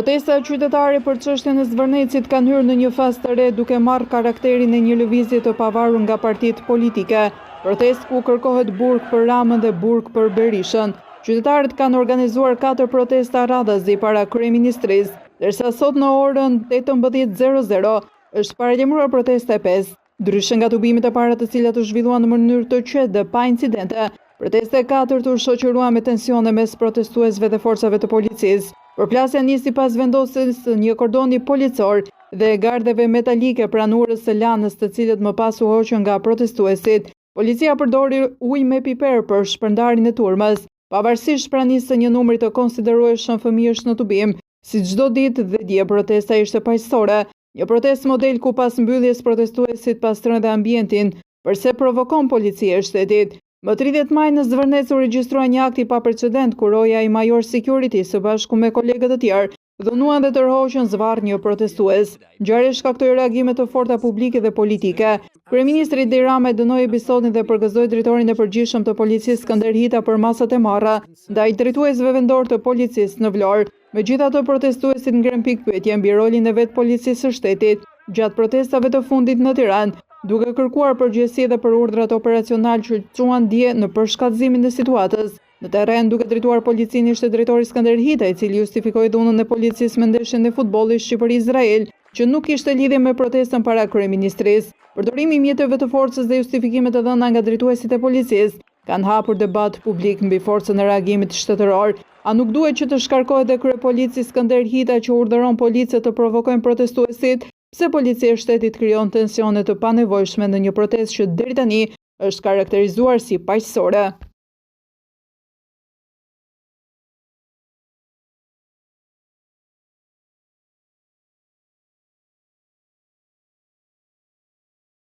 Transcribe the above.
Protesta qytetare për çështjen e Zvërnecit kanë hyrë në një fazë të re duke marrë karakterin e një lëvizje të pavarur nga partitë politike. Protestë ku kërkohet burg për Ramën dhe burg për Berishën. Qytetarët kanë organizuar 4 protesta radhazi para kryeministrisë, ndërsa sot në orën 18:00 është paralajmëruar protesta e 5. Ndryshe nga tubimet e para të cilat u zhvilluan në mënyrë të qetë dhe pa incidente, protesta e 4 u shoqërua me tensione mes protestuesve dhe forcave të policisë. Përplasja nisi pas vendosjes së një kordoni policor dhe gardeve metalike pranë urës së lanës, të cilët më pas u hoqën nga protestuesit. Policia përdori ujë me piper për shpërndarjen e turmës, pavarësisht pranisë së një numri të konsiderueshëm fëmijësh në tubim. Si çdo ditë dhe dje protesta ishte paqësore, një protestë model ku pas mbylljes protestuesit pastrojnë dhe ambientin, përse provokon policia e shtetit. Më 30 maj në Zvërnec u regjistrua një akt i paprecedent ku roja i Major Security së bashku me kolegët e tjerë dhunuan dhe tërhoqën zvarr një protestues. Ngjarja shkaktoi reagime të forta publike dhe politike. Kryeministri Edi Rama dënoi episodin dhe përgëzoi drejtorin e përgjithshëm të policisë Skënder Hita për masat e marra ndaj drejtuesve vendor të policisë në Vlorë. Megjithatë, protestuesit ngren pikpyetje mbi rolin e vetë policisë së shtetit gjatë protestave të fundit në Tiranë, duke kërkuar përgjegjësi edhe për urdhrat operacional që çuan dje në përshkallëzimin e situatës. Në terren, duke drejtuar policinë, ishte drejtori Skënder Hita, i cili justifikoi dhunën e policisë me ndeshjen e futbollit Shqipëri-Izrael, që nuk kishte lidhje me protestën para kryeministrisë. Përdorimi i mjeteve të forcës dhe justifikimet e dhëna nga drejtuesit e policisë kanë hapur debat publik mbi forcën e reagimit shtetëror. A nuk duhet që të shkarkohet dhe kryepolici Skënder Hita që urdhëron policët të provokojnë protestuesit? Pse policia e shtetit krijon tensione të panevojshme në një protestë që deri tani është karakterizuar si paqësore?